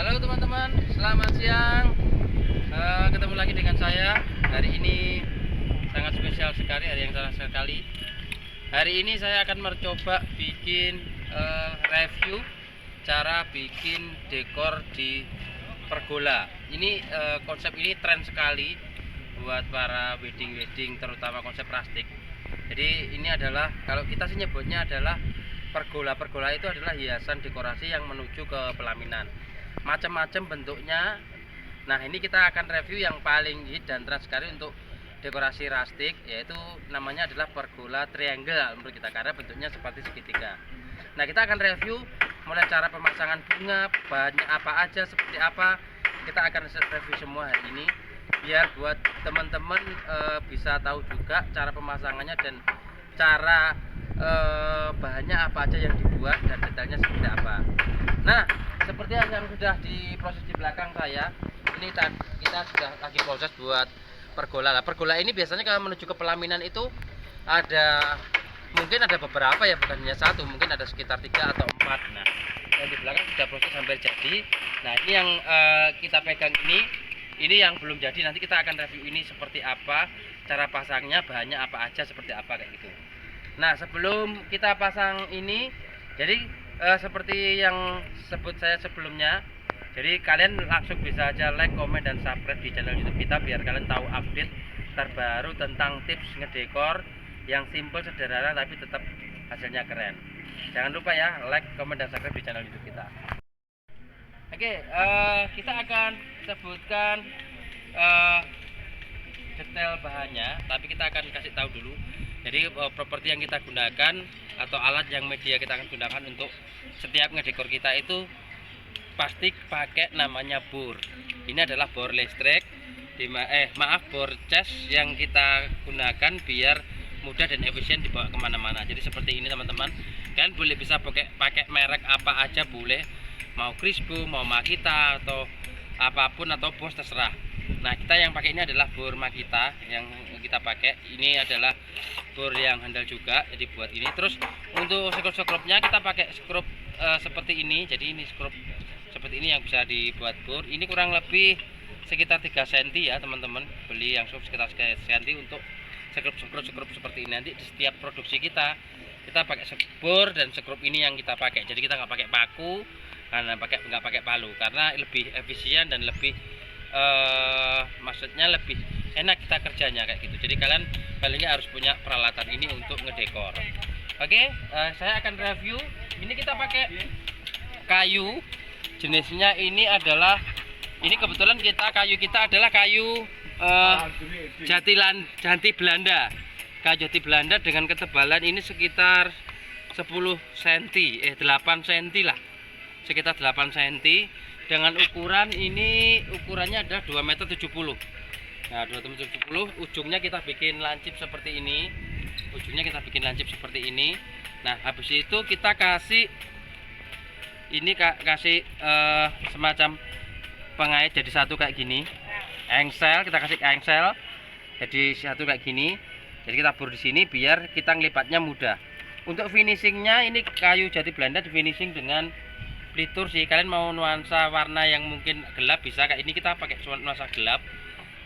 Halo teman-teman, selamat siang. Ketemu lagi dengan saya. Hari ini sangat spesial sekali, hari yang sangat sekali. Hari ini saya akan mencoba bikin review cara bikin dekor di pergola. Ini konsep ini tren sekali buat para wedding, terutama konsep plastik. Jadi ini adalah, kalau kita sih nyebutnya adalah pergola. Pergola itu adalah hiasan dekorasi yang menuju ke pelaminan, macam-macam bentuknya. Nah, ini kita akan review yang paling hit dan tren sekali untuk dekorasi rustic, yaitu namanya adalah pergola triangle menurut kita, karena bentuknya seperti segitiga. Nah, kita akan review mulai cara pemasangan bunga, bahannya apa aja, seperti apa. Kita akan review semua hari ini, biar buat teman-teman bisa tahu juga cara pemasangannya dan cara bahannya apa aja yang dibuat dan detailnya seperti apa. Nah, seperti yang sudah diproses di belakang saya, ini kita sudah lagi proses buat pergola. Lah, pergola ini biasanya kalau menuju ke pelaminan itu mungkin ada beberapa ya, bukan hanya satu, mungkin ada sekitar 3 atau 4. Nah, yang di belakang sudah proses hampir jadi. Nah, ini yang kita pegang ini yang belum jadi. Nanti kita akan review ini seperti apa, cara pasangnya, bahannya apa aja, seperti apa kayak gitu. Nah, sebelum kita pasang ini, jadi seperti yang sebut saya sebelumnya, jadi kalian langsung bisa aja like, komen, dan subscribe di channel YouTube kita, biar kalian tahu update terbaru tentang tips ngedekor yang simple, sederhana, tapi tetap hasilnya keren. Jangan lupa ya, like, komen, dan subscribe di channel YouTube kita. Oke, kita akan sebutkan detail bahannya, tapi kita akan kasih tahu dulu. Jadi properti yang kita gunakan atau alat yang media kita akan gunakan untuk setiap ngedekor kita itu pasti pakai namanya bor. Ini adalah bor listrik, bor cas yang kita gunakan biar mudah dan efisien dibawa kemana-mana. Jadi seperti ini teman-teman, kalian boleh bisa pakai merek apa aja boleh, mau Crispo, mau Makita, atau apapun, atau Bosch, terserah. Nah, kita yang pakai ini adalah bor Makita yang kita pakai. Ini adalah bor yang handal juga, jadi buat ini. Terus untuk skrup-skrupnya kita pakai skrup seperti ini. Jadi ini skrup seperti ini yang bisa dibuat bor. Ini kurang lebih sekitar 3 cm ya teman-teman. Beli yang sekitar 3 cm untuk skrup seperti ini. Nanti di setiap produksi kita pakai bor dan skrup ini yang kita pakai. Jadi kita nggak pakai paku, karena nggak pakai palu, karena lebih efisien dan lebih maksudnya lebih enak kita kerjanya kayak gitu. Jadi kalian palingnya harus punya peralatan ini untuk ngedekor. Oke, saya akan review. Ini kita pakai kayu, jenisnya ini kebetulan kayu kita adalah kayu jati Belanda. Kayu jati Belanda dengan ketebalan ini sekitar 10 cm, 8 cm lah, sekitar 8 cm. Dengan ukuran ini, ukurannya adalah 2,70 m. Nah, 2,70 m, ujungnya kita bikin lancip seperti ini. Nah, habis itu kita kasih semacam pengait jadi satu kayak gini. Engsel, kita kasih engsel jadi satu kayak gini. Jadi kita bor di sini biar kita ngelipatnya mudah. Untuk finishingnya, ini kayu jati Belanda di finishing dengan plitur sih. Kalian mau nuansa warna yang mungkin gelap bisa kayak ini, kita pakai nuansa gelap.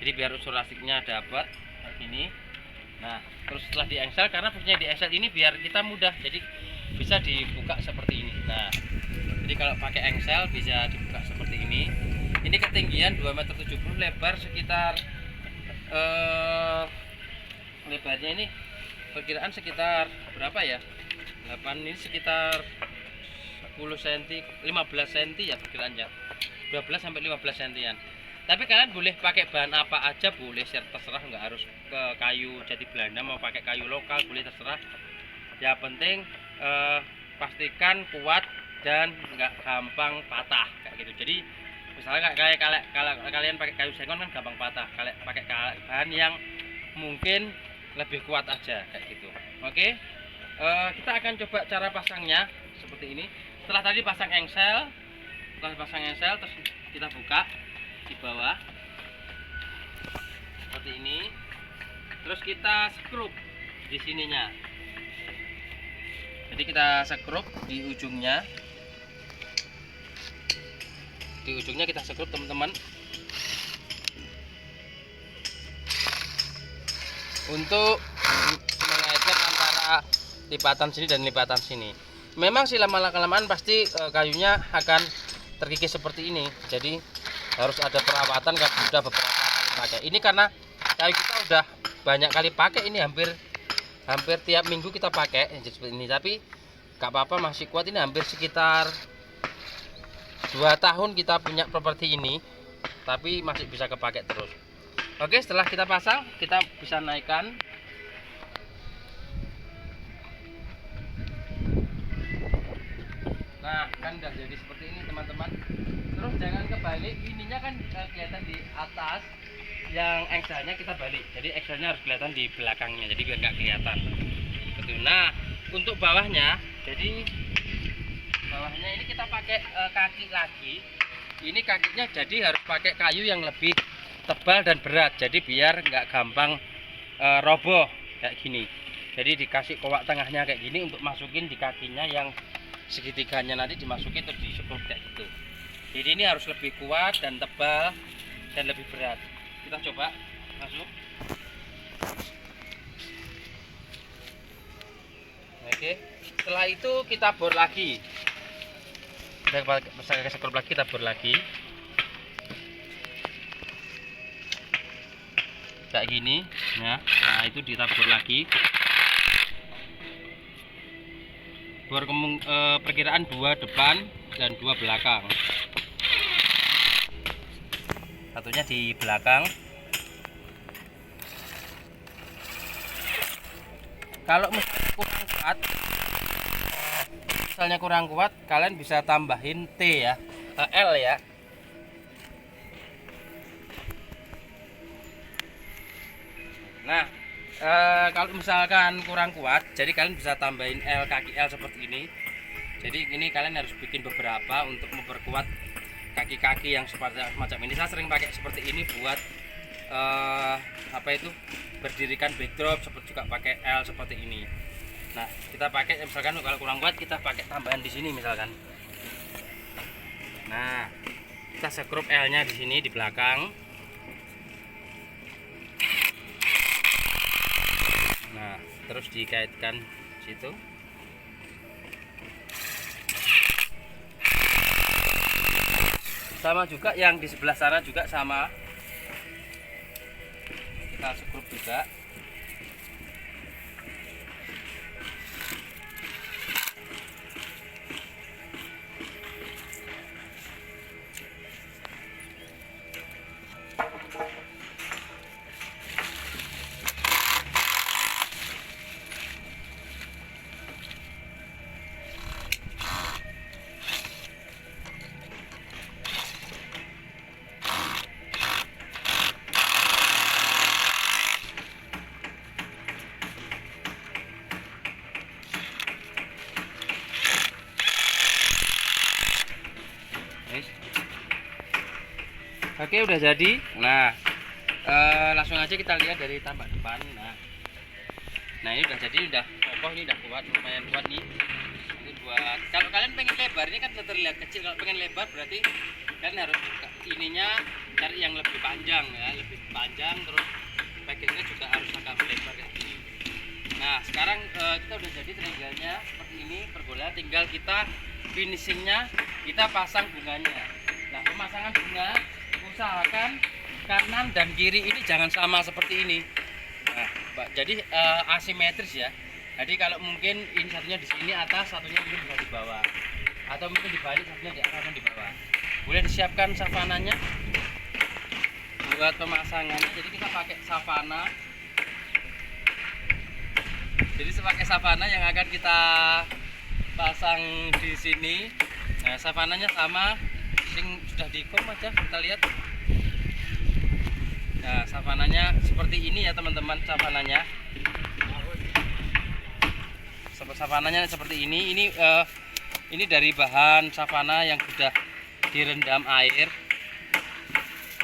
Jadi biar unsur rustiknya dapat kayak gini. Nah, terus setelah di engsel, karena fungsinya di engsel ini biar kita mudah, jadi bisa dibuka seperti ini. Nah, jadi kalau pakai engsel bisa dibuka seperti ini. Ini ketinggian 2,70 m, lebar sekitar lebarnya ini perkiraan sekitar berapa ya? 8 ini sekitar 10 cm, 15 cm ya perkiraannya, 12 sampai 15 cm-an. Tapi kalian boleh pakai bahan apa aja boleh, terserah, nggak harus ke kayu jati Belanda, mau pakai kayu lokal boleh, terserah. Ya penting pastikan kuat dan nggak gampang patah kayak gitu. Jadi misalnya kalau kalian pakai kayu sengon kan gampang patah, kalau pakai bahan yang mungkin lebih kuat aja kayak gitu. Oke, kita akan coba cara pasangnya seperti ini. Setelah tadi pasang engsel, terus kita buka di bawah seperti ini. Terus kita skrup di sininya. Jadi kita skrup di ujungnya. di ujungnya kita sekrup teman-teman, untuk mengaitkan antara lipatan sini dan lipatan sini. Memang sih lama-kelamaan pasti kayunya akan terkikis seperti ini, jadi harus ada perawatan kalau sudah beberapa kali pakai. Ini karena kayu kita udah banyak kali pakai, ini hampir tiap minggu kita pakai seperti ini, tapi gak apa-apa, masih kuat. Ini hampir sekitar 2 tahun kita punya properti ini, tapi masih bisa kepakai terus. Oke, setelah kita pasang, kita bisa naikkan. Nah, kan udah jadi seperti ini teman-teman. Terus jangan kebalik, ininya kan kelihatan di atas, yang engselnya kita balik, jadi engselnya harus kelihatan di belakangnya, jadi biar nggak kelihatan. Betul. Nah, untuk bawahnya, jadi bawahnya ini kita pakai kaki lagi. Ini kakinya jadi harus pakai kayu yang lebih tebal dan berat, jadi biar nggak gampang roboh kayak gini. Jadi dikasih kowak tengahnya kayak gini untuk masukin di kakinya, yang segitiganya nanti dimasukin terus disekrup kayak gitu. Jadi ini harus lebih kuat dan tebal dan lebih berat. Kita coba masuk. Oke, setelah itu kita bor lagi. Kita pakai sekrup lagi, kita bor lagi kayak gini ya. Nah, itu ditabur lagi. Bor perkiraan 2 depan dan 2 belakang. Satunya di belakang. Kalau misalnya kurang kuat, kalian bisa tambahin T ya, L ya. Nah, kalau misalkan kurang kuat, jadi kalian bisa tambahin L, kaki L seperti ini. Jadi ini kalian harus bikin beberapa untuk memperkuat kaki-kaki yang semacam ini. Saya sering pakai seperti ini buat apa itu, berdirikan backdrop, seperti juga pakai L seperti ini. Nah, kita pakai misalkan kalau kurang kuat, kita pakai tambahan di sini misalkan. Nah, kita sekrup L-nya di sini di belakang. Nah, terus dikaitkan situ. Sama juga yang di sebelah sana juga sama. Kita sekrup juga. Oke, udah jadi. Nah, langsung aja kita lihat dari tampak depan. Nah, ini udah jadi, udah kokoh, ini udah kuat, lumayan kuat nih. Ini buat kalau kalian pengen lebar, ini kan terlihat kecil. Kalau pengen lebar berarti kalian harus ininya cari yang lebih panjang ya, lebih panjang, terus bagiannya juga harus agak lebar kayak gini. Nah, sekarang kita udah jadi triangle-nya seperti ini, pergola. Tinggal kita finishingnya, kita pasang bunganya. Nah, pemasangan bunga usahakan kanan dan kiri ini jangan sama seperti ini. Nah, jadi asimetris ya. Jadi kalau mungkin ini satunya di sini atas, satunya mungkin bisa di bawah, atau mungkin dibalik, satunya di atas dan di bawah. Boleh disiapkan savananya buat pemasangannya. Jadi kita pakai savana. Jadi pakai savana yang akan kita pasang di sini. Nah, savananya sama, sing sudah diikom aja, kita lihat. Nah, savananya seperti ini ya teman-teman, savananya. Savananya seperti ini. Ini dari bahan savana yang sudah direndam air.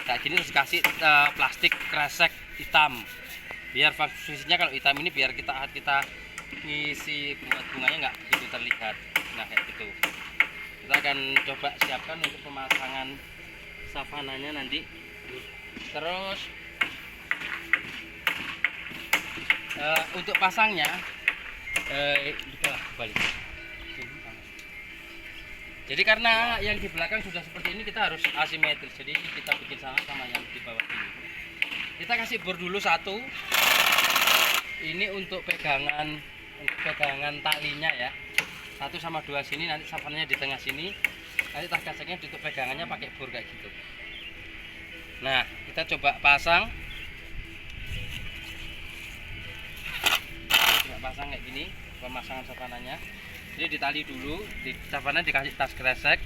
Kayak gini, terus kasih plastik kresek hitam. Biar fungsinya kalau hitam ini biar kita ngisi bunganya nggak begitu terlihat. Nah, kayak gitu. Kita akan coba siapkan untuk pemasangan savananya nanti. Terus untuk pasangnya balik. Jadi karena yang di belakang sudah seperti ini, kita harus asimetris. Jadi kita bikin sama yang di bawah ini. Kita kasih bor dulu satu. Ini untuk pegangan talinya ya. 1 sama 2 sini, nanti savananya di tengah sini. Nanti tas kaseknya untuk pegangannya pakai bor kayak gitu. Nah, kita coba pasang. Coba pasang kayak gini, pemasangan savananya. Jadi ditali dulu, di savana dikasih tas kresek.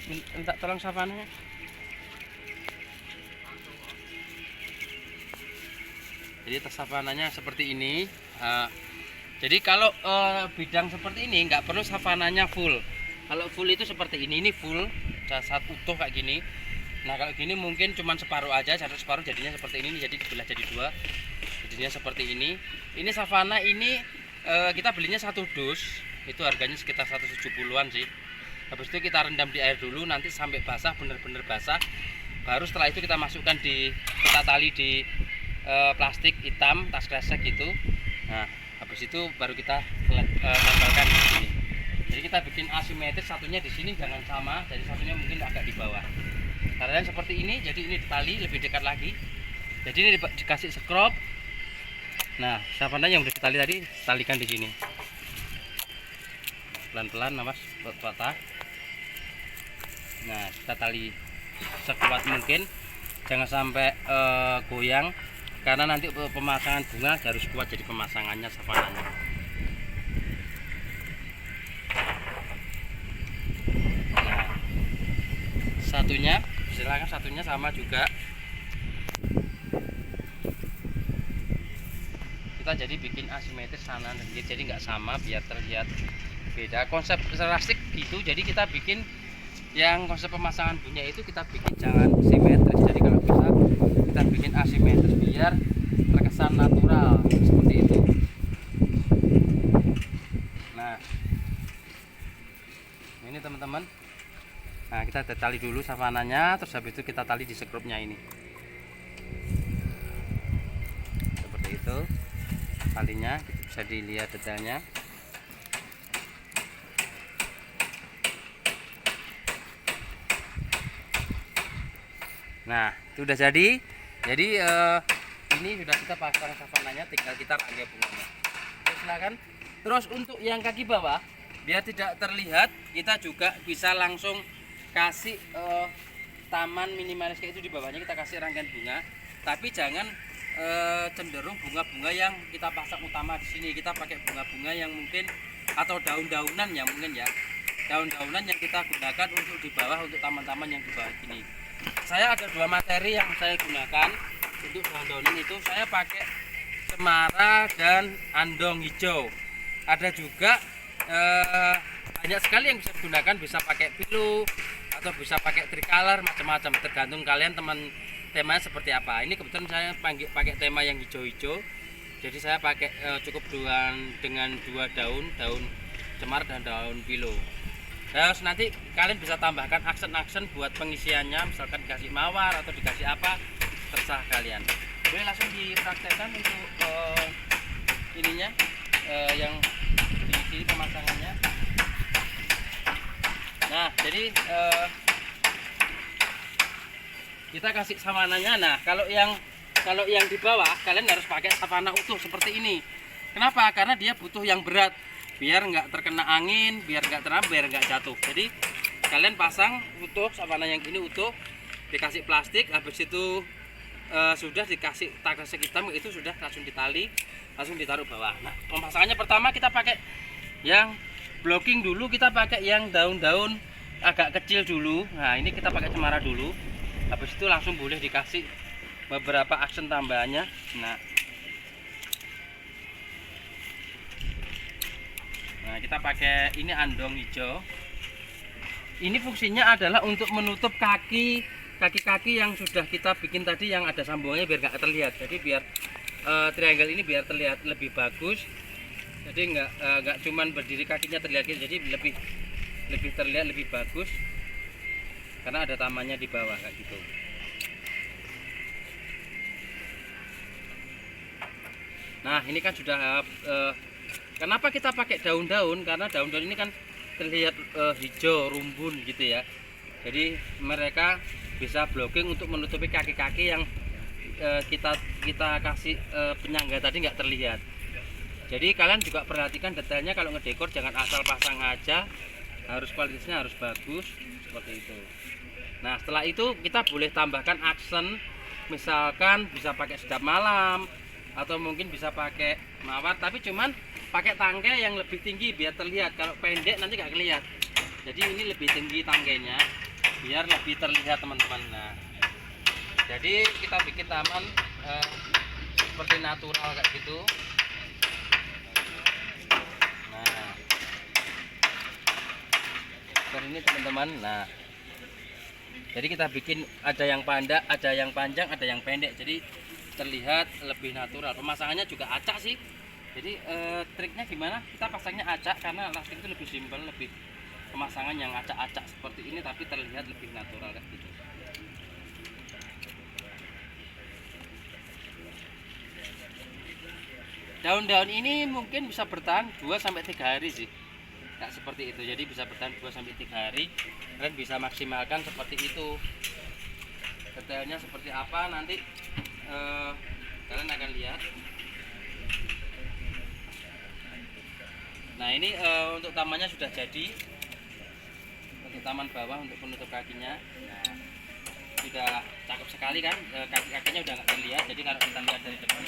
Minta tolong savananya. Jadi tas savananya seperti ini. Jadi kalau bidang seperti ini nggak perlu savananya full. Kalau full itu seperti ini full, satu utuh kayak gini. Nah kalau gini mungkin cuma separuh aja, satu separuh jadinya seperti ini, jadi dibelah jadi 2. Jadinya seperti ini. Ini savana ini kita belinya 1 dus, itu harganya sekitar 170-an sih. Habis itu kita rendam di air dulu, nanti sampai basah, bener-bener basah. Baru setelah itu kita masukkan kita tali di plastik hitam, tas kresek gitu. Nah, habis itu baru kita tempelkan di sini. Jadi kita bikin asimetris, satunya di sini jangan sama, jadi satunya mungkin agak di bawah. Caranya seperti ini, jadi ini ditali lebih dekat lagi. Jadi ini dikasih skrob. Nah, savana yang udah ditali tadi, talikan di sini. Pelan-pelan, Mas, patah. Nah, kita tali sekuat mungkin, jangan sampai goyang, karena nanti pemasangan bunga harus kuat, jadi pemasangannya savananya. Nah, satunya, silakan satunya sama juga. Kita jadi bikin asimetris sana dan kiri, jadi nggak sama, biar terlihat beda. Konsep serastik gitu, jadi kita bikin yang konsep pemasangan bunga itu kita bikin jangan simetris. Jadi kalau bisa kita bikin asimetris biar terkesan natural seperti itu. Nah, ini teman-teman. Nah, kita tali dulu savananya, terus habis itu kita tali di skrupnya ini. Seperti itu. Talinya bisa dilihat detailnya. Nah, itu udah jadi. Jadi ini sudah kita pasang savananya, tinggal kita rangkai bunganya. Oke, silakan. Terus untuk yang kaki bawah, biar tidak terlihat, kita juga bisa langsung kasih taman minimalis kayak itu di bawahnya, kita kasih rangkaian bunga. Tapi jangan cenderung bunga-bunga yang kita pasang utama di sini. Kita pakai bunga-bunga yang mungkin atau daun-daunan ya mungkin ya. Daun-daunan yang kita gunakan untuk di bawah, untuk taman-taman yang di bawah ini. Saya ada 2 materi yang saya gunakan untuk daun-daunan itu. Saya pakai cemara dan andong hijau. Ada juga banyak sekali yang bisa digunakan, bisa pakai pilu atau bisa pakai tricolor, macam-macam, tergantung kalian temanya seperti apa. Ini kebetulan saya pakai tema yang hijau-hijau, jadi saya pakai cukup dengan 2 daun cemar dan daun pilu. Terus nanti kalian bisa tambahkan aksen-aksen buat pengisiannya, misalkan dikasih mawar atau dikasih apa, terserah kalian. Boleh langsung dipraktekkan untuk ininya yang di sini pemasangannya. Nah, jadi kita kasih savananya. Nah, kalau yang di bawah kalian harus pakai savana utuh seperti ini. Kenapa? Karena dia butuh yang berat, biar nggak terkena angin, biar nggak teram, biar nggak jatuh. Jadi kalian pasang utuh savana yang ini utuh, dikasih plastik, habis itu sudah dikasih tagas hitam, itu sudah langsung ditali, langsung ditaruh bawah. Nah, pemasangannya pertama kita pakai yang blocking dulu, kita pakai yang daun-daun agak kecil dulu. Nah, ini kita pakai cemara dulu. Habis itu langsung boleh dikasih beberapa aksen tambahannya. Nah, kita pakai ini andong hijau. Ini fungsinya adalah untuk menutup kaki-kaki yang sudah kita bikin tadi, yang ada sambungannya, biar nggak terlihat. Jadi biar triangle ini biar terlihat lebih bagus. Jadi nggak cuman berdiri kakinya terlihat, jadi lebih terlihat lebih bagus. karena ada tamannya di bawah kayak gitu. Nah ini kan sudah kenapa kita pakai daun-daun, karena daun-daun ini kan terlihat hijau rumbun gitu ya. Jadi mereka bisa blocking untuk menutupi kaki-kaki yang kita kasih penyangga tadi nggak terlihat. Jadi kalian juga perhatikan detailnya kalau ngedekor, jangan asal pasang aja, harus kualitasnya harus bagus seperti itu. Nah setelah itu kita boleh tambahkan aksen, misalkan bisa pakai sedap malam atau mungkin bisa pakai mawar, tapi cuman pakai tangkai yang lebih tinggi biar terlihat. Kalau pendek nanti nggak kelihatan, jadi ini lebih tinggi tangkainya biar lebih terlihat teman-teman. Nah jadi kita bikin taman seperti natural kayak gitu. Nah seperti ini teman-teman. Nah jadi kita bikin ada yang panjang, ada yang panjang, ada yang pendek, jadi terlihat lebih natural. Pemasangannya juga acak sih. Jadi triknya gimana? Kita pasangnya acak karena lasting itu lebih simpel, lebih pemasangan yang acak-acak seperti ini tapi terlihat lebih natural kayak gitu. Daun-daun ini mungkin bisa bertahan 2-3 hari sih. Nah, seperti itu. Jadi bisa bertahan 2-3 hari. Kalian bisa maksimalkan seperti itu. Detailnya seperti apa nanti kalian akan lihat. Nah ini untuk tamannya sudah jadi, untuk taman bawah untuk penutup kakinya. Nah sudah cakep sekali kan, kaki-kakinya udah nggak terlihat. Jadi kalau kita lihat dari depan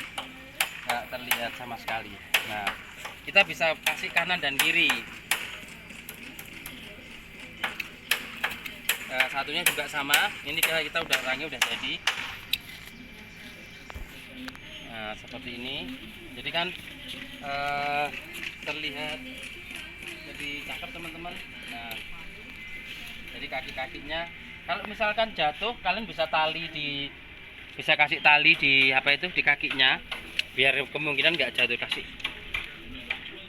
nggak terlihat sama sekali. Nah kita bisa kasih kanan dan kiri. Satunya juga sama. Ini kita udah orangnya udah jadi. Nah seperti ini. Jadi kan terlihat jadi cakep teman-teman. Nah jadi kaki-kakinya kalau misalkan jatuh kalian bisa kasih tali di apa itu di kakinya biar kemungkinan nggak jatuh, kasih.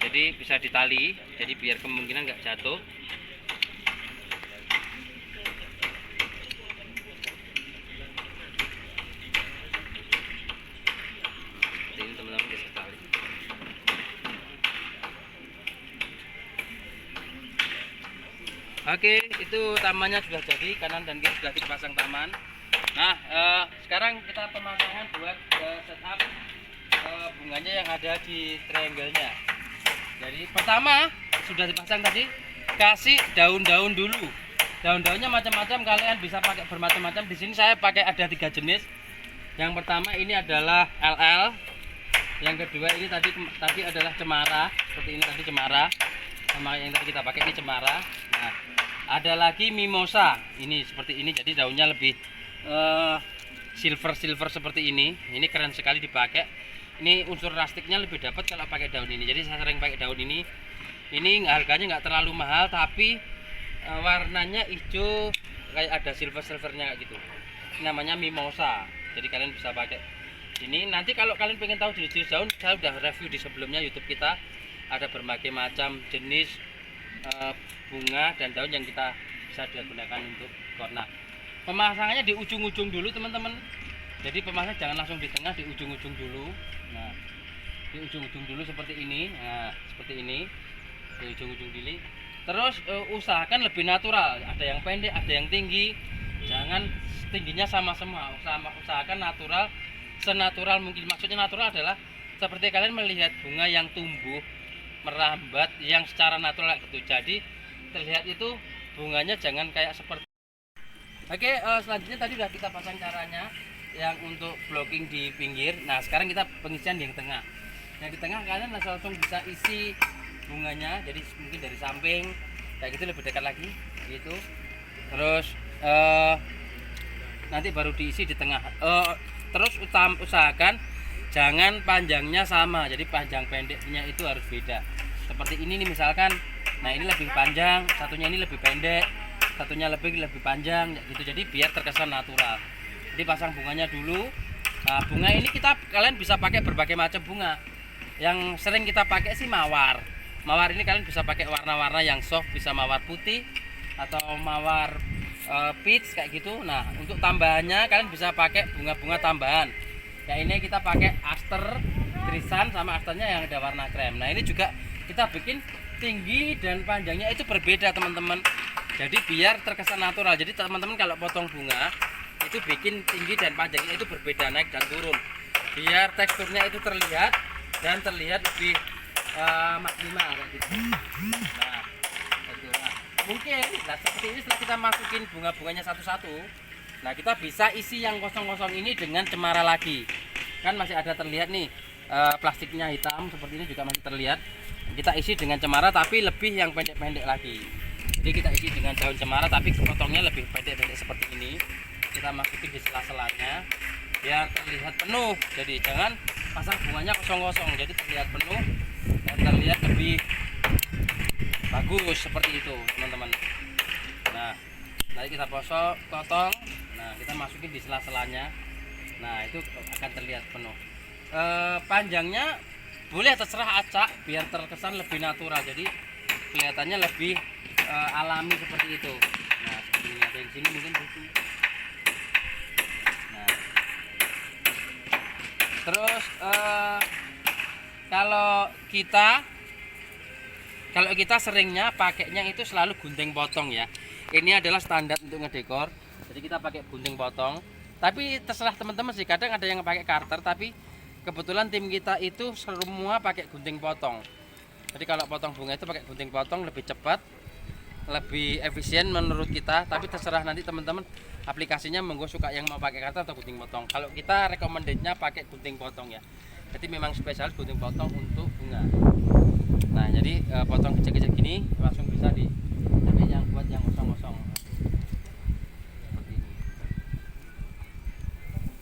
Jadi bisa ditali, jadi biar kemungkinan nggak jatuh. Ini teman-teman bisa tali. Oke, itu tamannya sudah jadi, kanan dan kiri sudah dipasang taman. Nah, sekarang kita pemasangan buat setup bunganya yang ada di triangle-nya. Jadi pertama sudah dipasang tadi, kasih daun-daun dulu. Daun-daunnya macam-macam, kalian bisa pakai bermacam-macam. Di sini saya pakai ada 3 jenis. Yang pertama ini adalah LL. Yang kedua ini tadi adalah cemara, seperti ini tadi cemara. Sama yang tadi kita pakai ini cemara. Nah, ada lagi mimosa. Ini seperti ini, jadi daunnya lebih silver seperti ini. Ini keren sekali dipakai. Ini unsur rustiknya lebih dapat kalau pakai daun ini. Jadi saya sering pakai daun ini. Ini harganya nggak terlalu mahal, tapi warnanya hijau kayak ada silvernya gitu. Ini namanya mimosa. Jadi kalian bisa pakai ini. Nanti kalau kalian pengen tahu jenis-jenis daun, saya udah review di sebelumnya YouTube kita. Ada berbagai macam jenis bunga dan daun yang kita bisa digunakan untuk korna. Pemasangannya di ujung-ujung dulu teman-teman. Jadi pemasangan jangan langsung di tengah, di ujung-ujung dulu. Nah, di ujung-ujung dulu seperti ini. Nah, seperti ini. Di ujung-ujung dulu. Terus usahakan lebih natural. Ada yang pendek, ada yang tinggi. Jangan tingginya sama semua. Usahakan natural, senatural mungkin. Maksudnya natural adalah seperti kalian melihat bunga yang tumbuh merambat yang secara natural gitu. Jadi terlihat itu bunganya jangan kayak seperti. Oke, selanjutnya tadi sudah kita pasang caranya yang untuk blocking di pinggir. Nah sekarang kita pengisian di yang tengah. Yang di tengah kalian langsung bisa isi bunganya, jadi mungkin dari samping kayak gitu, lebih dekat lagi gitu. Terus nanti baru diisi di tengah. Terus usahakan jangan panjangnya sama, jadi panjang pendeknya itu harus beda. Seperti ini nih misalkan, nah ini lebih panjang, satunya ini lebih pendek, satunya lebih panjang gitu. Jadi biar terkesan natural. Jadi pasang bunganya dulu. Nah bunga ini kalian bisa pakai berbagai macam bunga. Yang sering kita pakai sih mawar. Mawar ini kalian bisa pakai warna-warna yang soft, bisa mawar putih atau mawar peach kayak gitu. Nah, untuk tambahannya kalian bisa pakai bunga-bunga tambahan. Ya ini kita pakai aster trisan sama asternya yang ada warna krem. Nah, ini juga kita bikin tinggi dan panjangnya itu berbeda teman-teman. Jadi biar terkesan natural. Jadi teman-teman kalau potong bunga itu bikin tinggi dan panjangnya itu berbeda, naik dan turun. Biar teksturnya itu terlihat dan terlihat lebih maksimal kayak gitu. Nah, mungkin seperti ini setelah kita masukin bunga-bunganya satu-satu, nah kita bisa isi yang kosong-kosong ini dengan cemara lagi. Kan masih ada terlihat nih plastiknya hitam seperti ini juga masih terlihat. Kita isi dengan cemara tapi lebih yang pendek-pendek lagi. Jadi kita isi dengan daun cemara tapi potongnya lebih pendek-pendek seperti ini. Kita masukin di sela-selanya biar terlihat penuh. Jadi jangan pasang bunganya kosong-kosong, jadi terlihat penuh dan terlihat lebih bagus seperti itu teman-teman. Nah, nanti kita potong. Nah, kita masukin di sela-selanya. Nah, itu akan terlihat penuh. Panjangnya boleh terserah acak biar terkesan lebih natural. Jadi kelihatannya lebih alami seperti itu. Nah, seperti ini ada di sini mungkin butuh. Nah, terus kalau kita seringnya pakainya itu selalu gunting potong ya. Ini adalah standar untuk ngedekor. Jadi kita pakai gunting potong. Tapi terserah teman-teman sih. Kadang ada yang pakai karter, tapi kebetulan tim kita itu semua pakai gunting potong. Jadi kalau potong bunga itu pakai gunting potong lebih cepat, lebih efisien menurut kita. Tapi terserah nanti teman-teman aplikasinya monggo suka yang mau pakai karter atau gunting potong. Kalau kita recommended-nya pakai gunting potong ya. Jadi memang spesial gunting potong untuk bunga. Nah, jadi potong kecil-kecil gini langsung bisa tapi yang buat yang kosong-kosong seperti ini.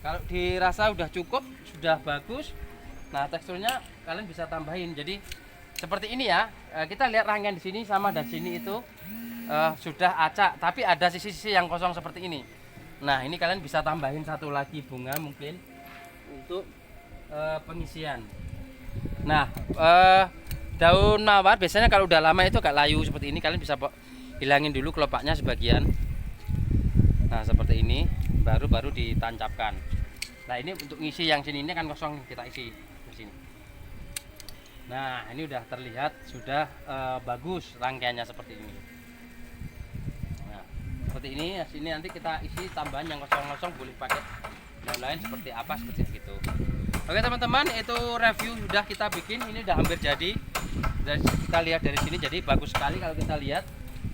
Kalau dirasa udah cukup, sudah bagus. Nah, teksturnya kalian bisa tambahin. Jadi seperti ini ya. Kita lihat rangkaian di sini sama dan sini itu sudah acak, tapi ada sisi-sisi yang kosong seperti ini. Nah, ini kalian bisa tambahin satu lagi bunga mungkin untuk pengisian. Nah, daun mawar biasanya kalau udah lama itu agak layu seperti ini, kalian bisa hilangin dulu kelopaknya sebagian. Nah, seperti ini baru ditancapkan. Nah, ini untuk ngisi yang sini ini kan kosong, kita isi di sini. Nah, ini udah terlihat sudah bagus rangkaiannya seperti ini. Nah, seperti ini. Sini nanti kita isi tambahan yang kosong-kosong, boleh pakai yang lain seperti apa seperti itu. Oke teman-teman, itu review sudah kita bikin. Ini udah hampir jadi. Dan kita lihat dari sini jadi bagus sekali. Kalau kita lihat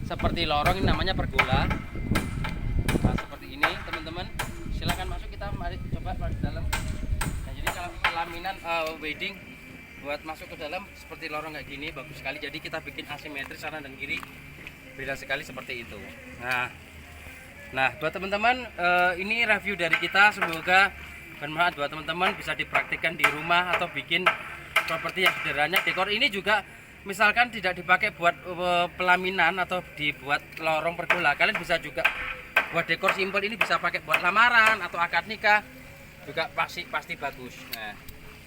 seperti lorong, ini namanya pergola. Nah, seperti ini teman-teman. Silahkan masuk, kita mari coba masuk dalam. Nah, jadi kalau pelaminan wedding buat masuk ke dalam seperti lorong kayak gini bagus sekali. Jadi kita bikin asimetris kanan dan kiri, beda sekali seperti itu. Nah buat teman-teman, ini review dari kita, semoga bermanfaat buat teman-teman, bisa dipraktikkan di rumah atau bikin properti yang sederhana. Dekor ini juga misalkan tidak dipakai buat pelaminan atau dibuat lorong pergola, kalian bisa juga buat dekor simpel ini, bisa pakai buat lamaran atau akad nikah juga pasti bagus. Nah,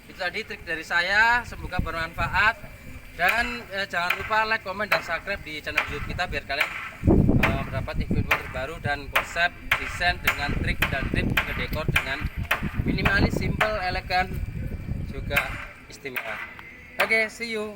itu tadi trik dari saya, semoga bermanfaat. Dan jangan lupa like, komen, dan subscribe di channel YouTube kita biar kalian mendapat info terbaru dan konsep desain dengan trik dan tips ngedekor dengan minimalis, simple, elegan, juga istimewa. Oke, see you.